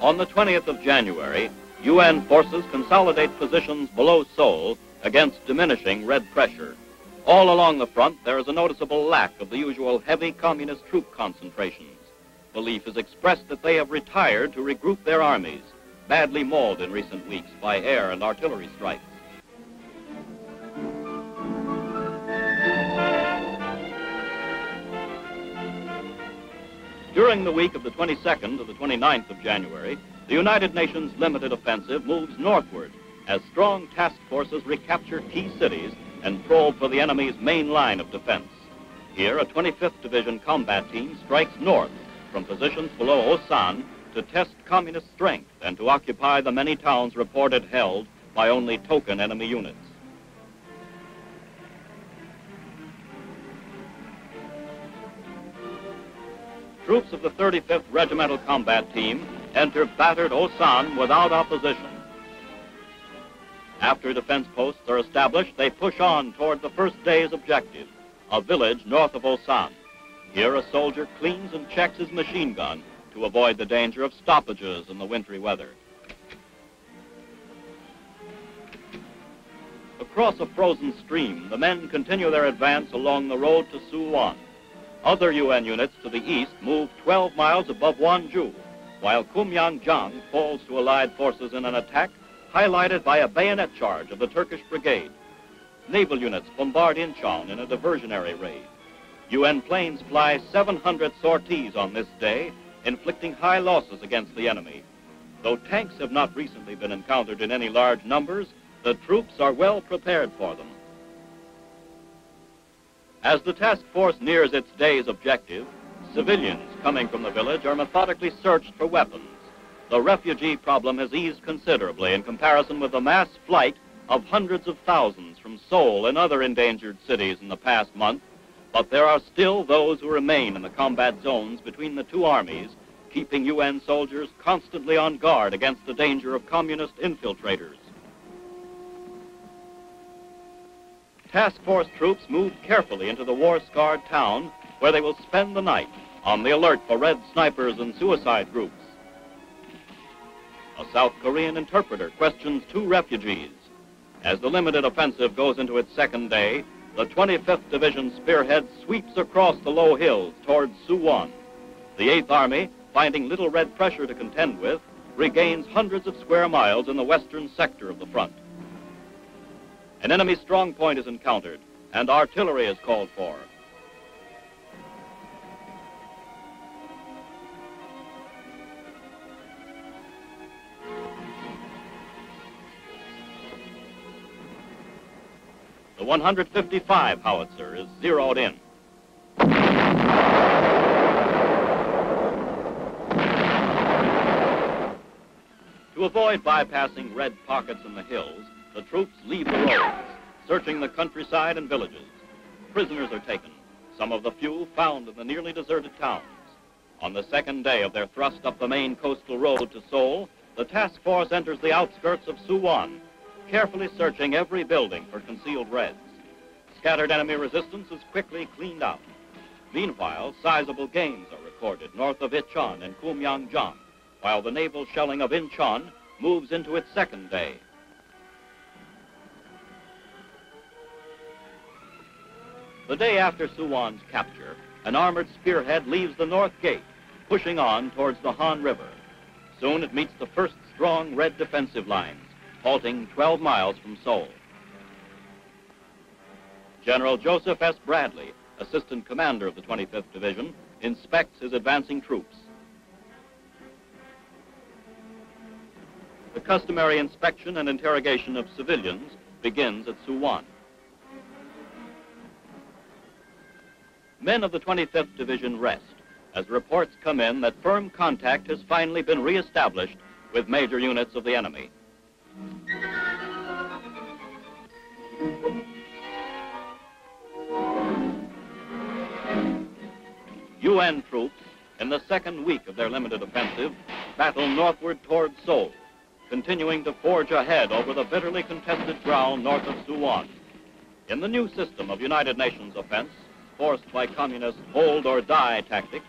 On the 20th of January, UN forces consolidate positions below Seoul against diminishing Red pressure. All along the front, there is a noticeable lack of the usual heavy communist troop concentrations. Belief is expressed that they have retired to regroup their armies, badly mauled in recent weeks by air and artillery strikes. During the week of the 22nd to the 29th of January, the United Nations limited offensive moves northward as strong task forces recapture key cities and probe for the enemy's main line of defense. Here, a 25th Division combat team strikes north from positions below Osan to test communist strength and to occupy the many towns reported held by only token enemy units. Troops of the 35th Regimental Combat Team enter battered Osan without opposition. After defense posts are established, they push on toward the first day's objective, a village north of Osan. Here, a soldier cleans and checks his machine gun to avoid the danger of stoppages in the wintry weather. Across a frozen stream, the men continue their advance along the road to Suwon. Other UN units to the east move 12 miles above Wonju, while Kumyangjang falls to Allied forces in an attack highlighted by a bayonet charge of the Turkish brigade. Naval units bombard Incheon in a diversionary raid. UN planes fly 700 sorties on this day, inflicting high losses against the enemy. Though tanks have not recently been encountered in any large numbers, the troops are well prepared for them. As the task force nears its day's objective, civilians coming from the village are methodically searched for weapons. The refugee problem has eased considerably in comparison with the mass flight of hundreds of thousands from Seoul and other endangered cities in the past month, but there are still those who remain in the combat zones between the two armies, keeping UN soldiers constantly on guard against the danger of communist infiltrators. Task force troops move carefully into the war-scarred town, where they will spend the night on the alert for red snipers and suicide groups. A South Korean interpreter questions two refugees. As the limited offensive goes into its second day, the 25th Division spearhead sweeps across the low hills towards Suwon. The 8th Army, finding little red pressure to contend with, regains hundreds of square miles in the western sector of the front. An enemy strong point is encountered, and artillery is called for. The 155 howitzer is zeroed in. To avoid bypassing red pockets in the hills, the troops leave the roads, searching the countryside and villages. Prisoners are taken, some of the few found in the nearly deserted towns. On the second day of their thrust up the main coastal road to Seoul, the task force enters the outskirts of Suwon, carefully searching every building for concealed Reds. Scattered enemy resistance is quickly cleaned out. Meanwhile, sizable gains are recorded north of Incheon and Kumyangjang, while the naval shelling of Incheon moves into its second day. The day after Suwon's capture, an armored spearhead leaves the north gate, pushing on towards the Han River. Soon it meets the first strong red defensive lines, halting 12 miles from Seoul. General Joseph S. Bradley, assistant commander of the 25th Division, inspects his advancing troops. The customary inspection and interrogation of civilians begins at Suwon. Men of the 25th Division rest as reports come in that firm contact has finally been reestablished with major units of the enemy. UN troops, in the second week of their limited offensive, battle northward toward Seoul, continuing to forge ahead over the bitterly contested ground north of Suwon. In the new system of United Nations offense, forced by communist hold or die tactics,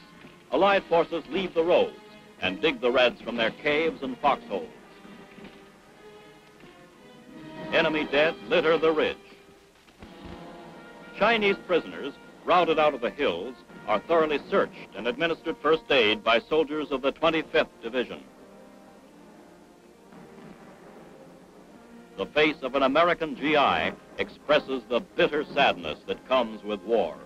Allied forces leave the roads and dig the Reds from their caves and foxholes. Enemy dead litter the ridge. Chinese prisoners, routed out of the hills, are thoroughly searched and administered first aid by soldiers of the 25th Division. The face of an American GI expresses the bitter sadness that comes with war.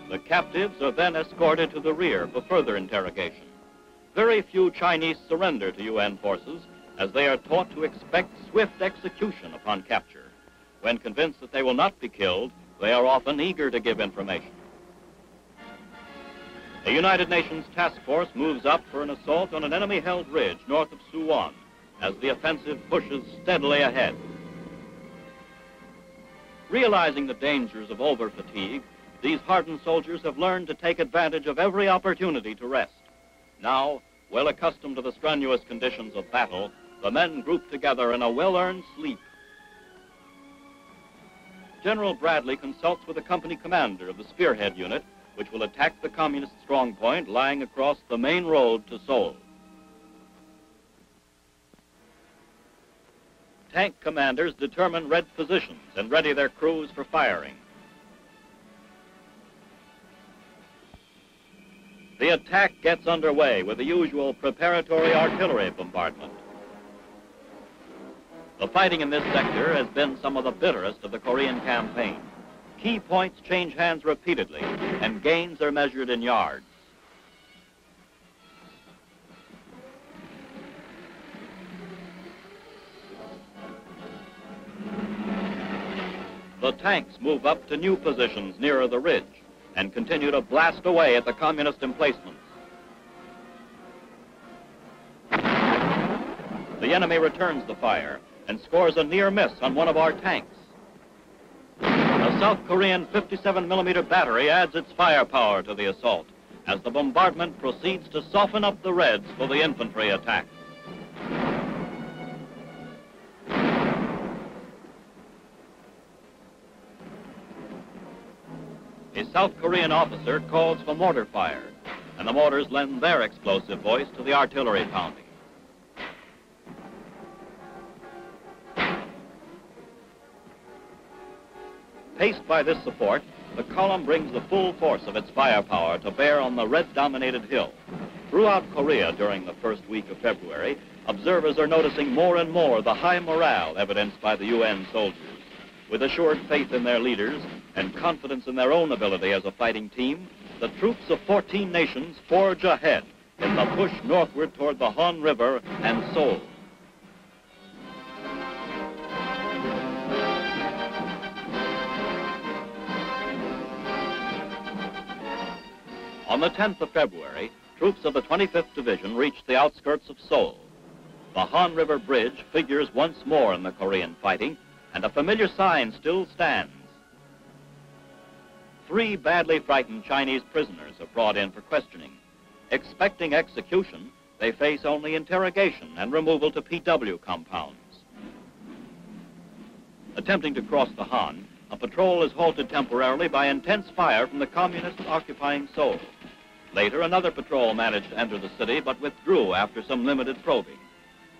The captives are then escorted to the rear for further interrogation. Very few Chinese surrender to UN forces, as they are taught to expect swift execution upon capture. When convinced that they will not be killed, they are often eager to give information. A United Nations task force moves up for an assault on an enemy-held ridge north of Suwon as the offensive pushes steadily ahead. Realizing the dangers of over-fatigue, these hardened soldiers have learned to take advantage of every opportunity to rest. Now, well accustomed to the strenuous conditions of battle, the men group together in a well-earned sleep. General Bradley consults with the company commander of the Spearhead Unit, which will attack the communist strongpoint lying across the main road to Seoul. Tank commanders determine Red positions and ready their crews for firing. The attack gets underway with the usual preparatory artillery bombardment. The fighting in this sector has been some of the bitterest of the Korean campaign. Key points change hands repeatedly, and gains are measured in yards. The tanks move up to new positions nearer the ridge and continue to blast away at the communist emplacements. The enemy returns the fire and scores a near miss on one of our tanks. The South Korean 57mm battery adds its firepower to the assault as the bombardment proceeds to soften up the Reds for the infantry attack. A South Korean officer calls for mortar fire, and the mortars lend their explosive voice to the artillery pounding. Paced by this support, the column brings the full force of its firepower to bear on the Red-dominated hill. Throughout Korea during the first week of February, observers are noticing more and more the high morale evidenced by the UN soldiers. With assured faith in their leaders and confidence in their own ability as a fighting team, the troops of 14 nations forge ahead in the push northward toward the Han River and Seoul. On the 10th of February, troops of the 25th Division reached the outskirts of Seoul. The Han River Bridge figures once more in the Korean fighting, and a familiar sign still stands. 3 badly frightened Chinese prisoners are brought in for questioning. Expecting execution, they face only interrogation and removal to PW compounds. Attempting to cross the Han, a patrol is halted temporarily by intense fire from the communists occupying Seoul. Later, another patrol managed to enter the city, but withdrew after some limited probing.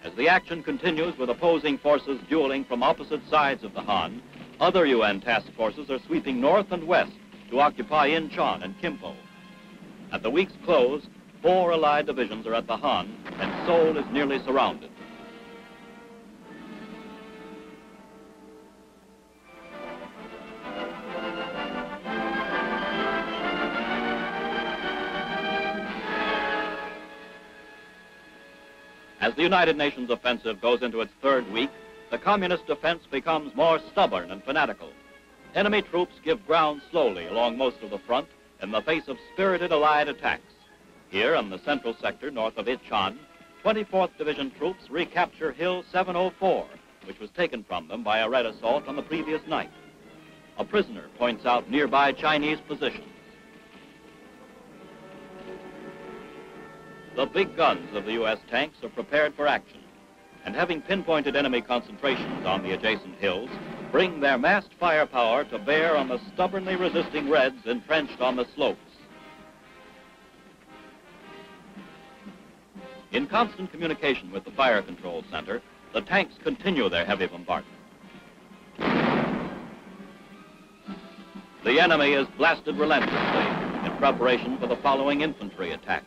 As the action continues with opposing forces dueling from opposite sides of the Han, other UN task forces are sweeping north and west to occupy Incheon and Kimpo. At the week's close, 4 Allied divisions are at the Han, and Seoul is nearly surrounded. As the United Nations offensive goes into its 3rd week, the communist defense becomes more stubborn and fanatical. Enemy troops give ground slowly along most of the front in the face of spirited Allied attacks. Here in the central sector north of Incheon, 24th Division troops recapture Hill 704, which was taken from them by a Red assault on the previous night. A prisoner points out nearby Chinese positions. The big guns of the U.S. tanks are prepared for action, and having pinpointed enemy concentrations on the adjacent hills, bring their massed firepower to bear on the stubbornly resisting Reds entrenched on the slopes. In constant communication with the fire control center, the tanks continue their heavy bombardment. The enemy is blasted relentlessly in preparation for the following infantry attack.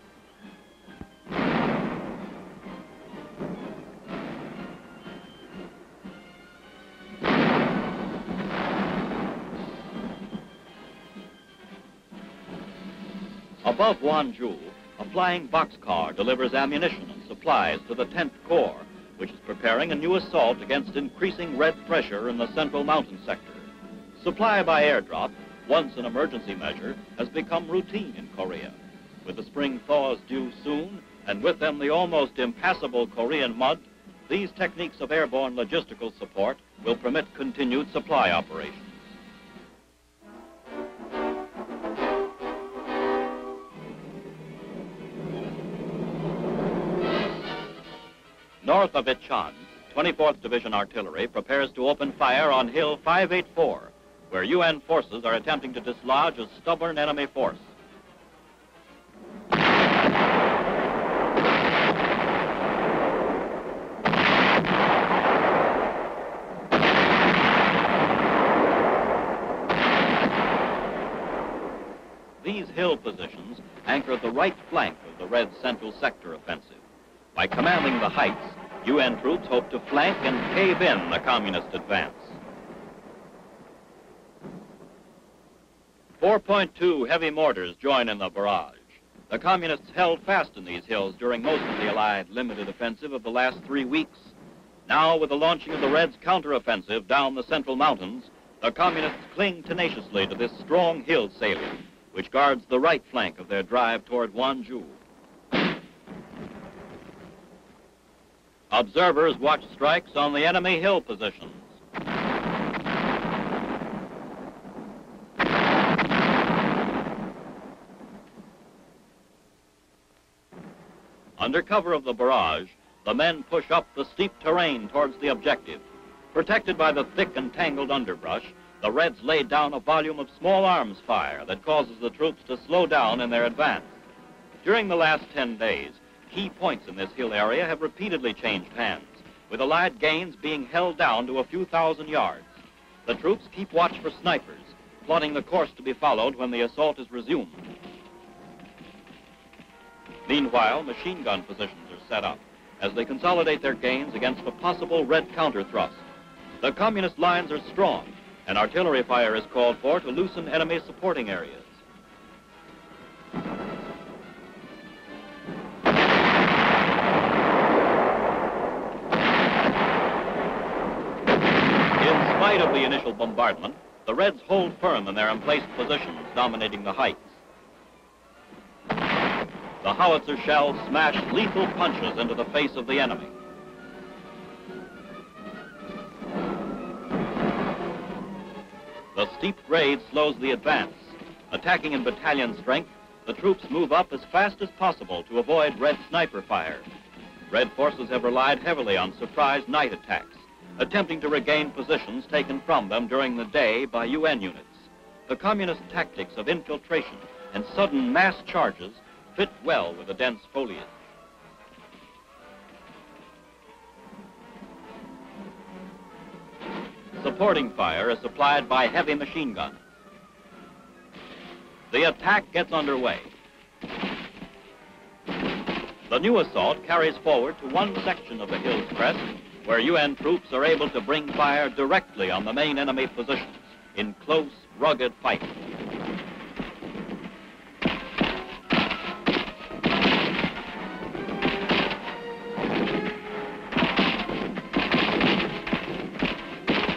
Above Wanzhou, a flying boxcar delivers ammunition and supplies to the 10th Corps, which is preparing a new assault against increasing Red pressure in the central mountain sector. Supply by airdrop, once an emergency measure, has become routine in Korea. With the spring thaws due soon, and with them the almost impassable Korean mud, these techniques of airborne logistical support will permit continued supply operations. North of Icheon, 24th Division Artillery prepares to open fire on Hill 584, where UN forces are attempting to dislodge a stubborn enemy force. These hill positions anchor the right flank of the Red Central Sector offensive. By commanding the heights, UN troops hope to flank and cave in the communist advance. 4.2 heavy mortars join in the barrage. The communists held fast in these hills during most of the Allied limited offensive of the last 3 weeks. Now, with the launching of the Reds' counteroffensive down the central mountains, the communists cling tenaciously to this strong hill salient, which guards the right flank of their drive toward Wanzhou. Observers watch strikes on the enemy hill positions. Under cover of the barrage, the men push up the steep terrain towards the objective. Protected by the thick and tangled underbrush, the Reds lay down a volume of small arms fire that causes the troops to slow down in their advance. During the last 10 days, key points in this hill area have repeatedly changed hands, with Allied gains being held down to a few thousand yards. The troops keep watch for snipers, plotting the course to be followed when the assault is resumed. Meanwhile, machine gun positions are set up as they consolidate their gains against a possible Red counter-thrust. The communist lines are strong, and artillery fire is called for to loosen enemy supporting areas. In spite of the initial bombardment, the Reds hold firm in their emplaced positions, dominating the heights. The howitzer shells smash lethal punches into the face of the enemy. The steep grade slows the advance. Attacking in battalion strength, the troops move up as fast as possible to avoid Red sniper fire. Red forces have relied heavily on surprise night attacks, attempting to regain positions taken from them during the day by UN units. The communist tactics of infiltration and sudden mass charges fit well with the dense foliage. Supporting fire is supplied by heavy machine guns. The attack gets underway. The new assault carries forward to one section of the hill's crest, where UN troops are able to bring fire directly on the main enemy positions in close, rugged fighting.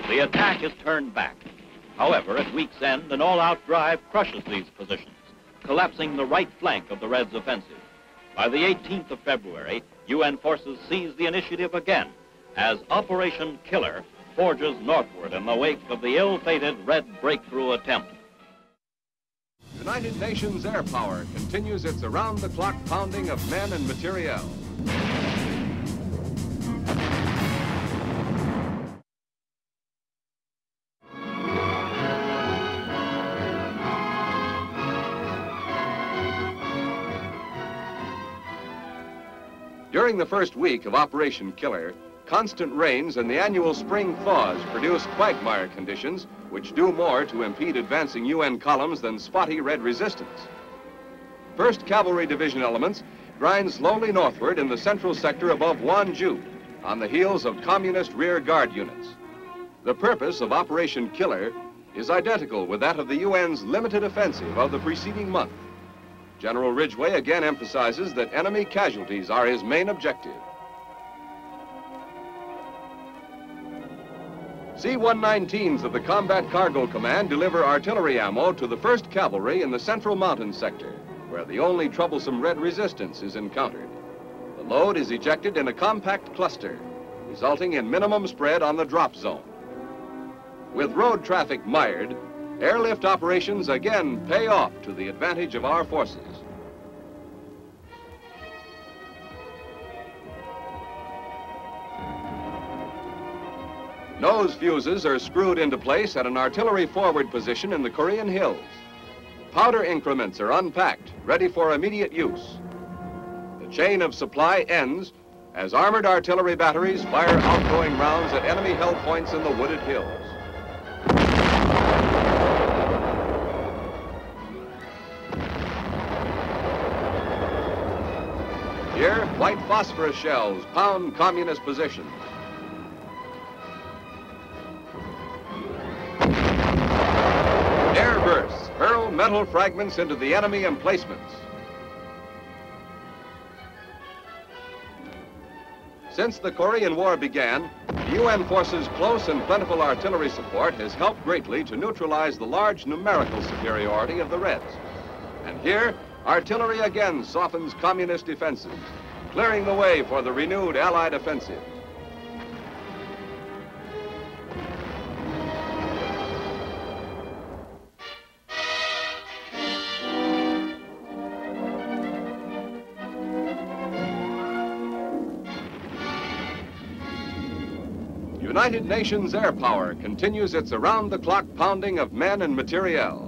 The attack is turned back. However, at week's end, an all-out drive crushes these positions, collapsing the right flank of the Reds' offensive. By the 18th of February, UN forces seize the initiative again as Operation Killer forges northward in the wake of the ill-fated Red breakthrough attempt. United Nations air power continues its around-the-clock pounding of men and materiel. During the first week of Operation Killer, constant rains and the annual spring thaws produce quagmire conditions which do more to impede advancing UN columns than spotty red resistance. 1st Cavalry Division elements grind slowly northward in the central sector above Wanju on the heels of Communist rear guard units. The purpose of Operation Killer is identical with that of the UN's limited offensive of the preceding month. General Ridgway again emphasizes that enemy casualties are his main objective. C-119s of the Combat Cargo Command deliver artillery ammo to the 1st Cavalry in the central mountain sector, where the only troublesome red resistance is encountered. The load is ejected in a compact cluster, resulting in minimum spread on the drop zone. With road traffic mired, airlift operations again pay off to the advantage of our forces. Nose fuses are screwed into place at an artillery forward position in the Korean hills. Powder increments are unpacked, ready for immediate use. The chain of supply ends as armored artillery batteries fire outgoing rounds at enemy-held points in the wooded hills. Here, white phosphorus shells pound communist positions. Air bursts hurl metal fragments into the enemy emplacements. Since the Korean War began, the UN forces' close and plentiful artillery support has helped greatly to neutralize the large numerical superiority of the Reds. And here, artillery again softens communist defenses, clearing the way for the renewed Allied offensive. United Nations air power continues its around-the-clock pounding of men and materiel.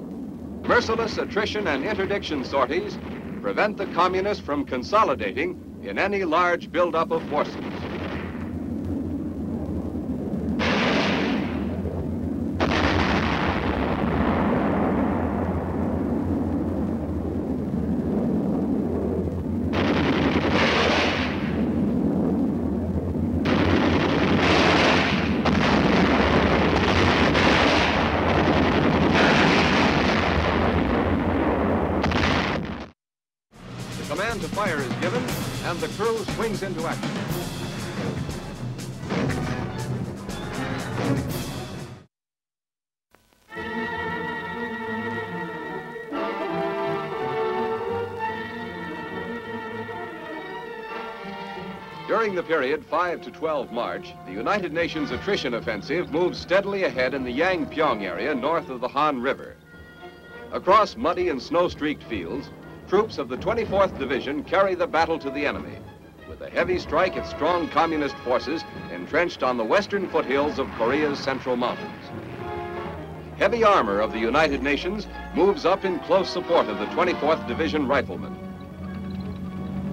Merciless attrition and interdiction sorties prevent the communists from consolidating in any large buildup of forces. Command to fire is given, and the crew swings into action. During the period 5 to 12 March, the United Nations attrition offensive moves steadily ahead in the Yangpyeong area north of the Han River. Across muddy and snow-streaked fields, troops of the 24th Division carry the battle to the enemy, with a heavy strike at strong communist forces entrenched on the western foothills of Korea's central mountains. Heavy armor of the United Nations moves up in close support of the 24th Division riflemen.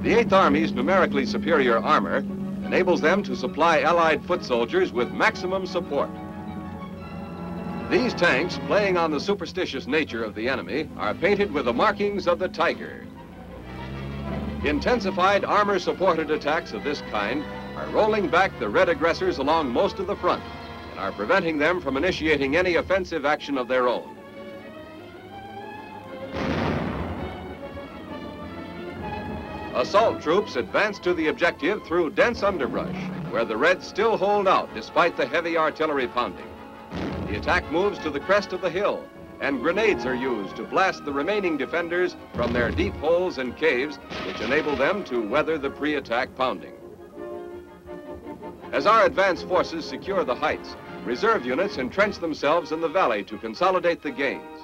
The 8th Army's numerically superior armor enables them to supply Allied foot soldiers with maximum support. These tanks, playing on the superstitious nature of the enemy, are painted with the markings of the tiger. Intensified armor-supported attacks of this kind are rolling back the Red aggressors along most of the front and are preventing them from initiating any offensive action of their own. Assault troops advance to the objective through dense underbrush, where the Reds still hold out despite the heavy artillery pounding. The attack moves to the crest of the hill, and grenades are used to blast the remaining defenders from their deep holes and caves, which enable them to weather the pre-attack pounding. As our advance forces secure the heights, reserve units entrench themselves in the valley to consolidate the gains.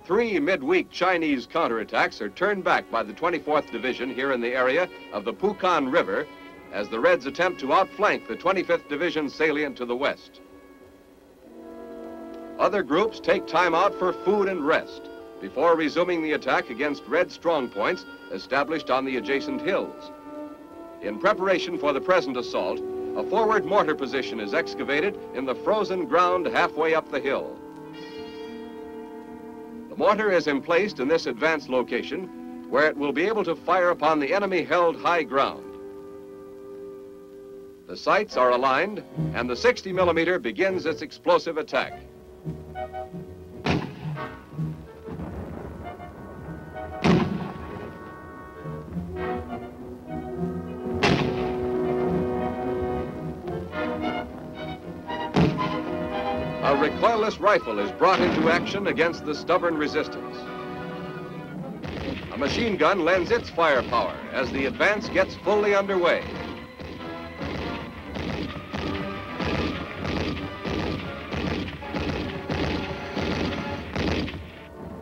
3 midweek Chinese counterattacks are turned back by the 24th Division here in the area of the Pukon River as the Reds attempt to outflank the 25th Division salient to the west. Other groups take time out for food and rest before resuming the attack against Red strongpoints established on the adjacent hills. In preparation for the present assault, a forward mortar position is excavated in the frozen ground halfway up the hill. The mortar is emplaced in this advanced location where it will be able to fire upon the enemy-held high ground. The sights are aligned, and the 60mm begins its explosive attack. A recoilless rifle is brought into action against the stubborn resistance. A machine gun lends its firepower as the advance gets fully underway.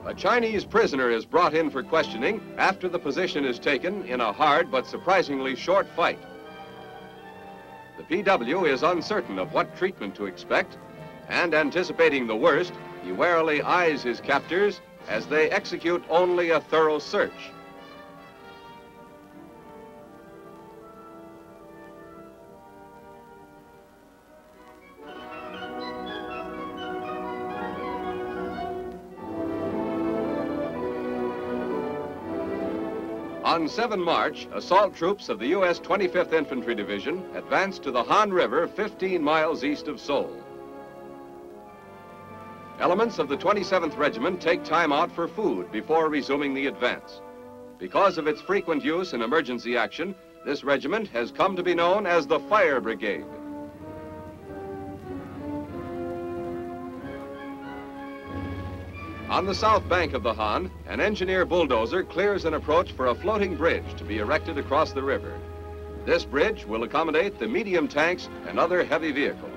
A Chinese prisoner is brought in for questioning after the position is taken in a hard but surprisingly short fight. The PW is uncertain of what treatment to expect, and anticipating the worst, he warily eyes his captors as they execute only a thorough search. On 7 March, assault troops of the U.S. 25th Infantry Division advanced to the Han River 15 miles east of Seoul. Elements of the 27th Regiment take time out for food before resuming the advance. Because of its frequent use in emergency action, this regiment has come to be known as the Fire Brigade. On the south bank of the Han, an engineer bulldozer clears an approach for a floating bridge to be erected across the river. This bridge will accommodate the medium tanks and other heavy vehicles.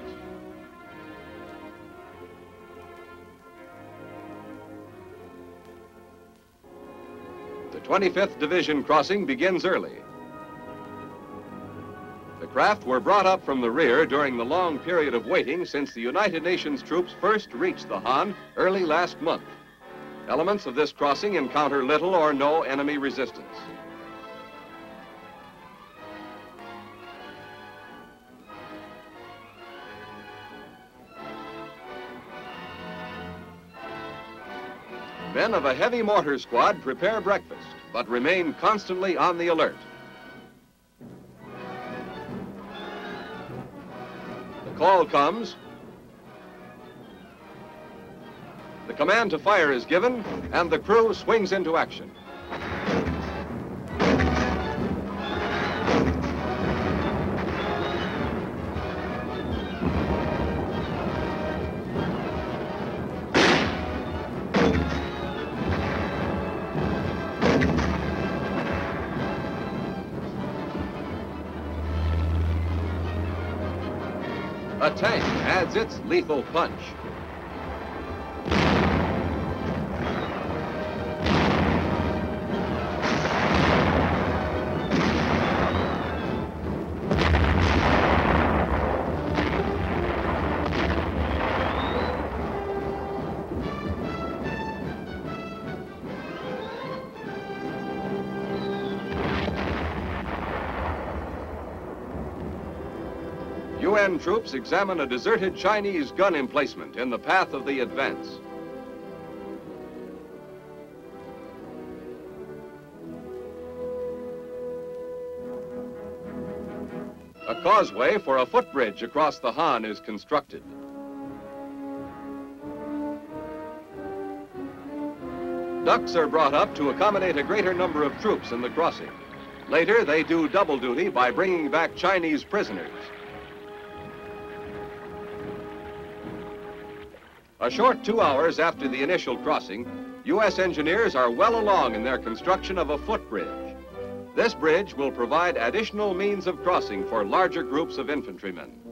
The 25th Division crossing begins early. The craft were brought up from the rear during the long period of waiting since the United Nations troops first reached the Han early last month. Elements of this crossing encounter little or no enemy resistance. Men of a heavy mortar squad prepare breakfast, but remain constantly on the alert. The call comes. The command to fire is given, and the crew swings into action. A tank adds its lethal punch. UN troops examine a deserted Chinese gun emplacement in the path of the advance. A causeway for a footbridge across the Han is constructed. Ducks are brought up to accommodate a greater number of troops in the crossing. Later, they do double duty by bringing back Chinese prisoners. A short 2 hours after the initial crossing, U.S. engineers are well along in their construction of a footbridge. This bridge will provide additional means of crossing for larger groups of infantrymen.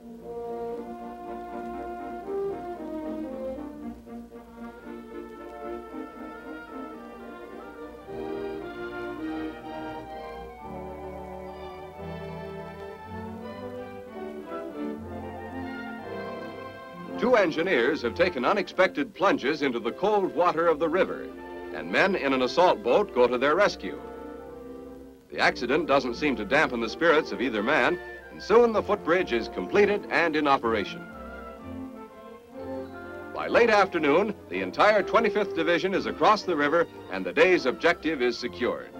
Two engineers have taken unexpected plunges into the cold water of the river, and men in an assault boat go to their rescue. The accident doesn't seem to dampen the spirits of either man, and soon the footbridge is completed and in operation. By late afternoon, the entire 25th Division is across the river and the day's objective is secured.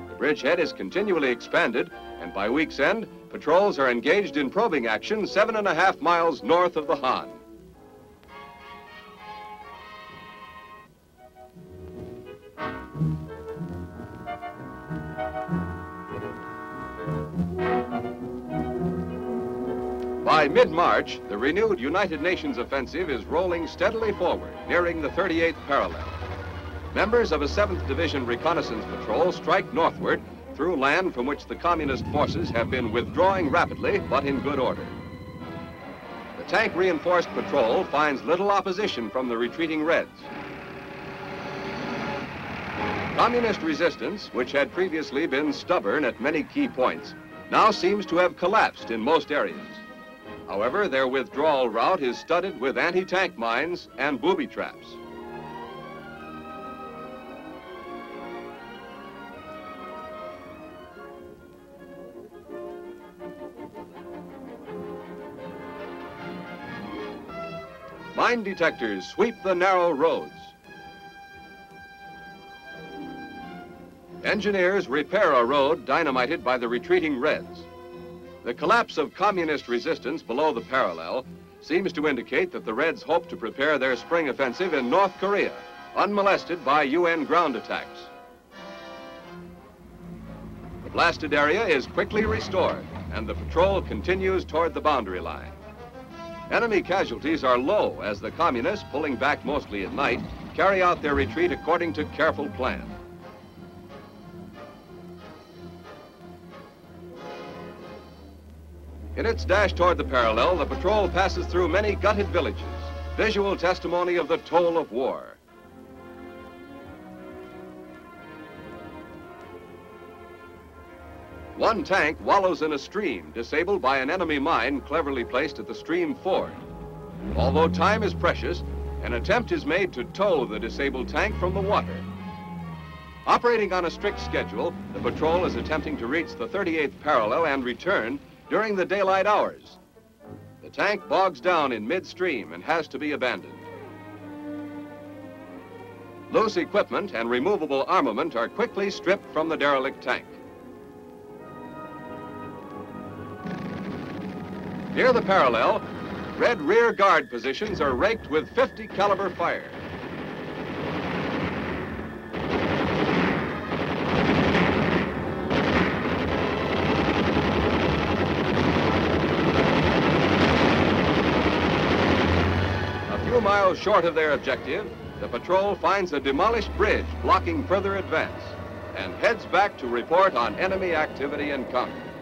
The bridgehead is continually expanded, and by week's end, patrols are engaged in probing action 7.5 miles north of the Han. By mid-March, the renewed United Nations offensive is rolling steadily forward, nearing the 38th parallel. Members of a 7th Division reconnaissance patrol strike northward through land from which the communist forces have been withdrawing rapidly, but in good order. The tank-reinforced patrol finds little opposition from the retreating Reds. Communist resistance, which had previously been stubborn at many key points, now seems to have collapsed in most areas. However, their withdrawal route is studded with anti-tank mines and booby traps. Mine detectors sweep the narrow roads. Engineers repair a road dynamited by the retreating Reds. The collapse of communist resistance below the parallel seems to indicate that the Reds hope to prepare their spring offensive in North Korea, unmolested by UN ground attacks. The blasted area is quickly restored, and the patrol continues toward the boundary line. Enemy casualties are low as the communists, pulling back mostly at night, carry out their retreat according to careful plan. In its dash toward the parallel, the patrol passes through many gutted villages, visual testimony of the toll of war. One tank wallows in a stream, disabled by an enemy mine cleverly placed at the stream ford. Although time is precious, an attempt is made to tow the disabled tank from the water. Operating on a strict schedule, the patrol is attempting to reach the 38th parallel and return during the daylight hours. The tank bogs down in midstream and has to be abandoned. Loose equipment and removable armament are quickly stripped from the derelict tank. Near the parallel, Red rear guard positions are raked with 50 caliber fire. Miles short of their objective, the patrol finds a demolished bridge blocking further advance and heads back to report on enemy activity encountered.